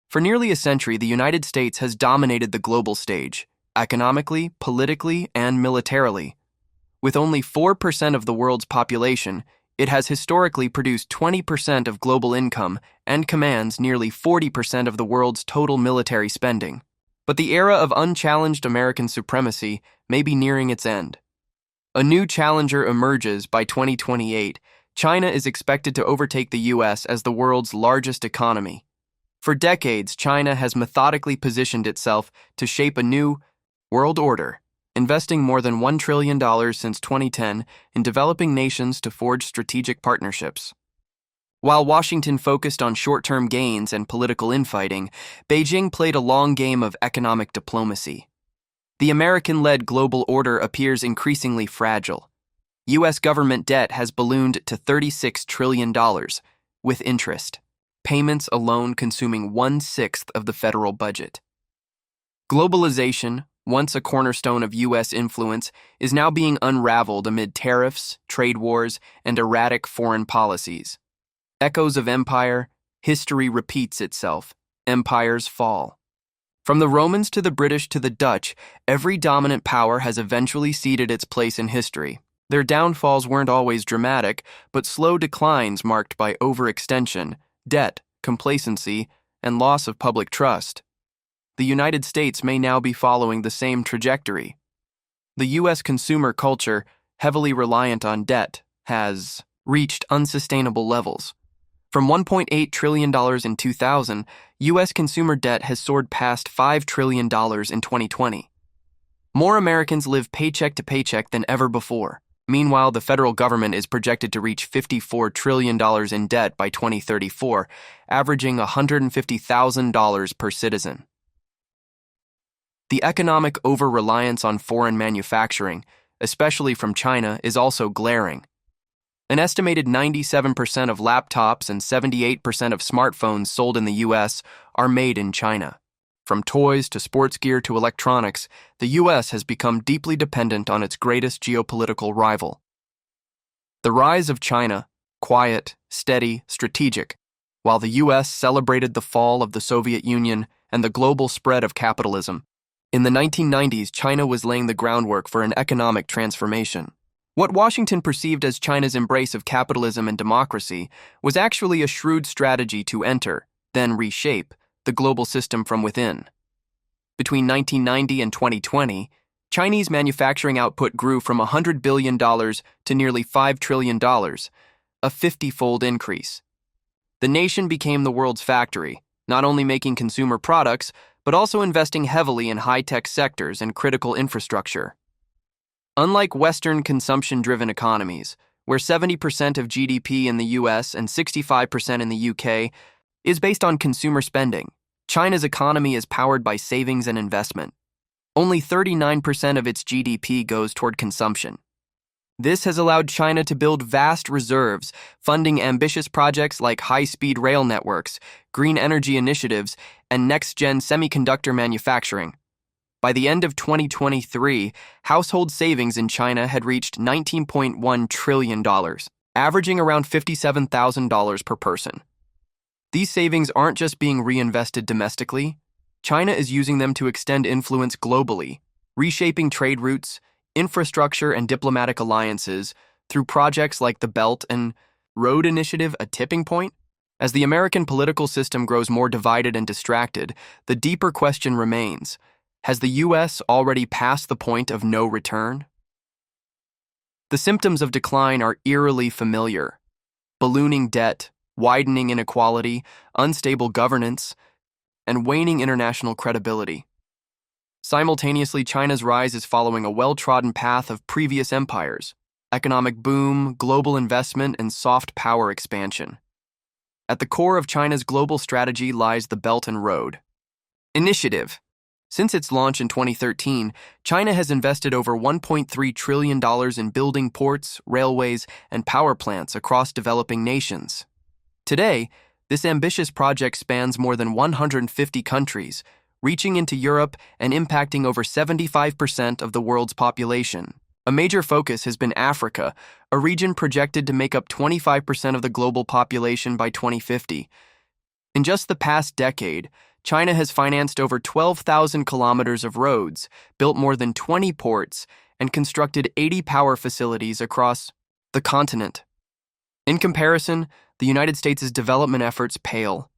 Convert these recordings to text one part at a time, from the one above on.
For nearly a century, the United States has dominated the global stage, economically, politically, and militarily. With only 4% of the world's population, it has historically produced 20% of global income and commands nearly 40% of the world's total military spending. But the era of unchallenged American supremacy may be nearing its end. A new challenger emerges by 2028. China is expected to overtake the US as the world's largest economy. For decades, China has methodically positioned itself to shape a new world order, investing more than $1 trillion since 2010 in developing nations to forge strategic partnerships. While Washington focused on short-term gains and political infighting, Beijing played a long game of economic diplomacy. The American-led global order appears increasingly fragile. U.S. government debt has ballooned to $36 trillion, with interest, payments alone consuming 1/6 of the federal budget. Globalization, once a cornerstone of U.S. influence, is now being unraveled amid tariffs, trade wars, and erratic foreign policies. Echoes of empire, history repeats itself, empires fall. From the Romans to the British to the Dutch, every dominant power has eventually ceded its place in history. Their downfalls weren't always dramatic, but slow declines marked by overextension, debt, complacency, and loss of public trust. The United States may now be following the same trajectory. The U.S. consumer culture, heavily reliant on debt, has reached unsustainable levels. From $1.8 trillion in 2000, U.S. consumer debt has soared past $5 trillion in 2020. More Americans live paycheck to paycheck than ever before. Meanwhile, the federal government is projected to reach $54 trillion in debt by 2034, averaging $150,000 per citizen. The economic over-reliance on foreign manufacturing, especially from China, is also glaring. An estimated 97% of laptops and 78% of smartphones sold in the U.S. are made in China. From toys to sports gear to electronics, the U.S. has become deeply dependent on its greatest geopolitical rival. The rise of China, quiet, steady, strategic, while the U.S. celebrated the fall of the Soviet Union and the global spread of capitalism. In the 1990s, China was laying the groundwork for an economic transformation. What Washington perceived as China's embrace of capitalism and democracy was actually a shrewd strategy to enter, then reshape, the global system from within. Between 1990 and 2020, Chinese manufacturing output grew from $100 billion to nearly $5 trillion, a 50-fold increase. The nation became the world's factory, not only making consumer products, but also investing heavily in high-tech sectors and critical infrastructure. Unlike Western consumption-driven economies, where 70% of GDP in the US and 65% in the UK is based on consumer spending, China's economy is powered by savings and investment. Only 39% of its GDP goes toward consumption. This has allowed China to build vast reserves, funding ambitious projects like high-speed rail networks, green energy initiatives, and next-gen semiconductor manufacturing. By the end of 2023, household savings in China had reached $19.1 trillion, averaging around $57,000 per person. These savings aren't just being reinvested domestically. China is using them to extend influence globally, reshaping trade routes, infrastructure, and diplomatic alliances through projects like the Belt and Road Initiative, a tipping point. As the American political system grows more divided and distracted, the deeper question remains: has the U.S. already passed the point of no return? The symptoms of decline are eerily familiar: ballooning debt, widening inequality, unstable governance, and waning international credibility. Simultaneously, China's rise is following a well-trodden path of previous empires: economic boom, global investment, and soft power expansion. At the core of China's global strategy lies the Belt and Road Initiative. Since its launch in 2013, China has invested over $1.3 trillion in building ports, railways, and power plants across developing nations. Today, this ambitious project spans more than 150 countries, reaching into Europe and impacting over 75% of the world's population. A major focus has been Africa, a region projected to make up 25% of the global population by 2050. In just the past decade, China has financed over 12,000 kilometers of roads, built more than 20 ports, and constructed 80 power facilities across the continent. In comparison, the United States' development efforts pale.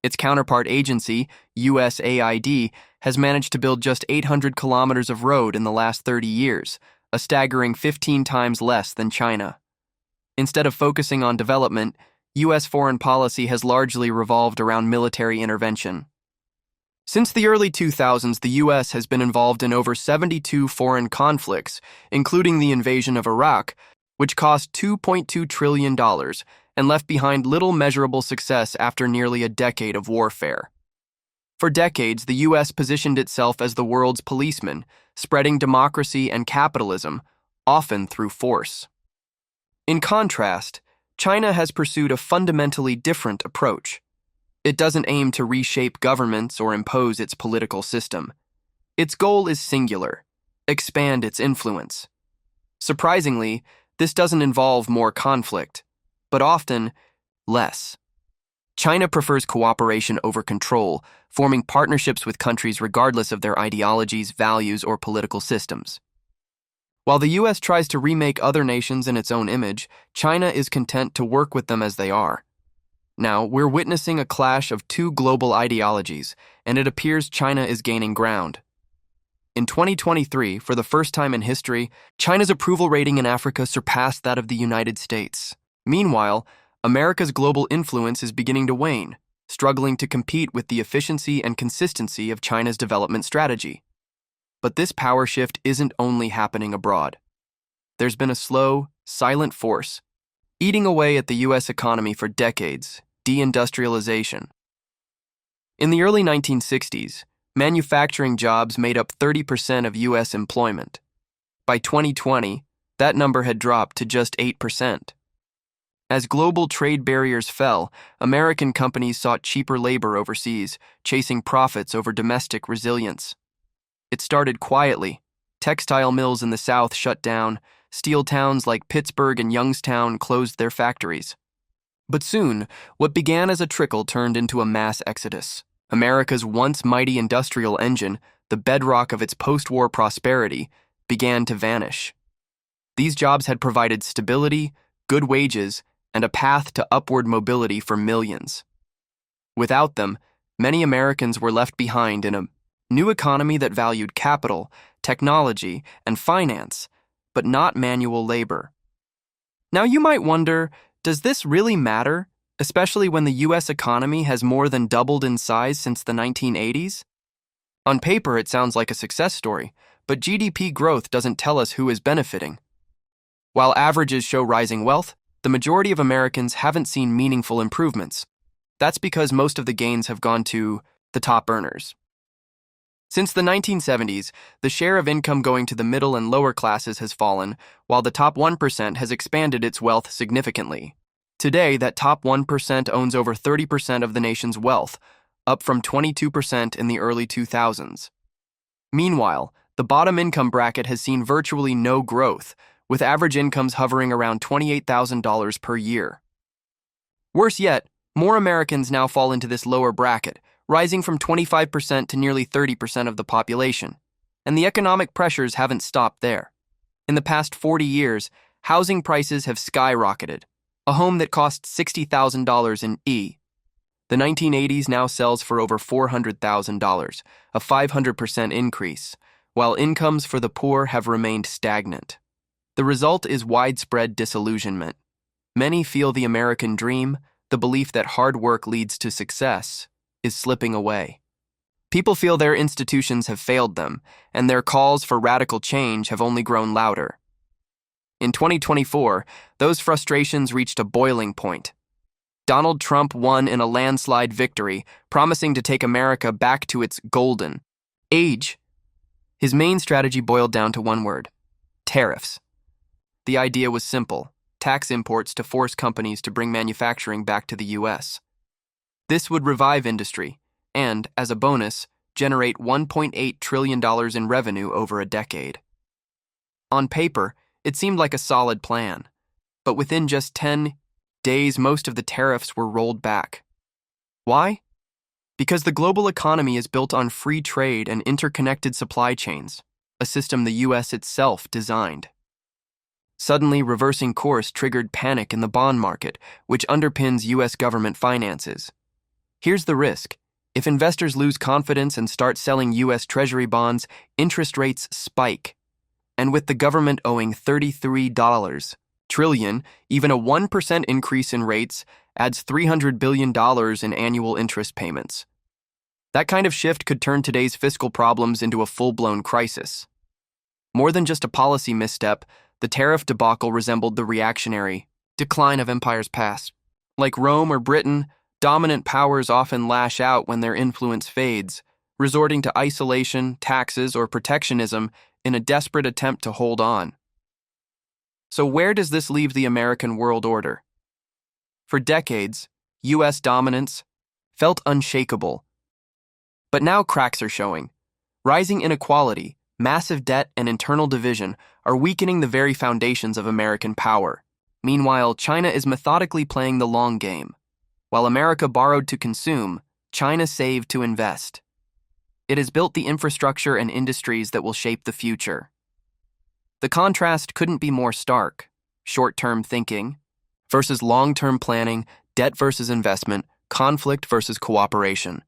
Its counterpart agency, USAID, has managed to build just 800 kilometers of road in the last 30 years, a staggering 15 times less than China. Instead of focusing on development, U.S. foreign policy has largely revolved around military intervention. Since the early 2000s, the U.S. has been involved in over 72 foreign conflicts, including the invasion of Iraq, which cost $2.2 trillion and left behind little measurable success after nearly a decade of warfare. For decades, the U.S. positioned itself as the world's policeman, spreading democracy and capitalism, often through force. In contrast, China has pursued a fundamentally different approach. It doesn't aim to reshape governments or impose its political system. Its goal is singular: expand its influence. Surprisingly, this doesn't involve more conflict, but often less. China prefers cooperation over control, forming partnerships with countries regardless of their ideologies, values, or political systems. While the U.S. tries to remake other nations in its own image, China is content to work with them as they are. Now, we're witnessing a clash of two global ideologies, and it appears China is gaining ground. In 2023, for the first time in history, China's approval rating in Africa surpassed that of the United States. Meanwhile, America's global influence is beginning to wane, struggling to compete with the efficiency and consistency of China's development strategy. But this power shift isn't only happening abroad. There's been a slow, silent force, eating away at the U.S. economy for decades: deindustrialization. In the early 1960s, manufacturing jobs made up 30% of U.S. employment. By 2020, that number had dropped to just 8%. As global trade barriers fell, American companies sought cheaper labor overseas, chasing profits over domestic resilience. It started quietly. Textile mills in the South shut down. Steel towns like Pittsburgh and Youngstown closed their factories. But soon, what began as a trickle turned into a mass exodus. America's once mighty industrial engine, the bedrock of its post-war prosperity, began to vanish. These jobs had provided stability, good wages, and a path to upward mobility for millions. Without them, many Americans were left behind in a new economy that valued capital, technology, and finance, but not manual labor. Now you might wonder, does this really matter, especially when the U.S. economy has more than doubled in size since the 1980s? On paper, it sounds like a success story, but GDP growth doesn't tell us who is benefiting. While averages show rising wealth, the majority of Americans haven't seen meaningful improvements. That's because most of the gains have gone to the top earners. Since the 1970s, the share of income going to the middle and lower classes has fallen, while the top 1% has expanded its wealth significantly. Today, that top 1% owns over 30% of the nation's wealth, up from 22% in the early 2000s. Meanwhile, the bottom income bracket has seen virtually no growth, with average incomes hovering around $28,000 per year. Worse yet, more Americans now fall into this lower bracket, rising from 25% to nearly 30% of the population. And the economic pressures haven't stopped there. In the past 40 years, housing prices have skyrocketed. A home that cost $60,000 in the 1980s now sells for over $400,000, a 500% increase, while incomes for the poor have remained stagnant. The result is widespread disillusionment. Many feel the American dream, the belief that hard work leads to success, is slipping away. People feel their institutions have failed them, and their calls for radical change have only grown louder. In 2024, those frustrations reached a boiling point. Donald Trump won in a landslide victory, promising to take America back to its golden age. His main strategy boiled down to one word: tariffs. The idea was simple: tax imports to force companies to bring manufacturing back to the U.S. This would revive industry and, as a bonus, generate $1.8 trillion in revenue over a decade. On paper, it seemed like a solid plan, but within just 10 days, most of the tariffs were rolled back. Why? Because the global economy is built on free trade and interconnected supply chains, a system the US itself designed. Suddenly, reversing course triggered panic in the bond market, which underpins US government finances. Here's the risk. If investors lose confidence and start selling US Treasury bonds, interest rates spike. And with the government owing $33 trillion, even a 1% increase in rates adds $300 billion in annual interest payments. That kind of shift could turn today's fiscal problems into a full-blown crisis. More than just a policy misstep, the tariff debacle resembled the reactionary decline of empires past. Like Rome or Britain, dominant powers often lash out when their influence fades, resorting to isolation, taxes, or protectionism in a desperate attempt to hold on. So where does this leave the American world order? For decades, U.S. dominance felt unshakable. But now cracks are showing. Rising inequality, massive debt, and internal division are weakening the very foundations of American power. Meanwhile, China is methodically playing the long game. While America borrowed to consume, China saved to invest. It has built the infrastructure and industries that will shape the future. The contrast couldn't be more stark. Short-term thinking versus long-term planning, debt versus investment, conflict versus cooperation.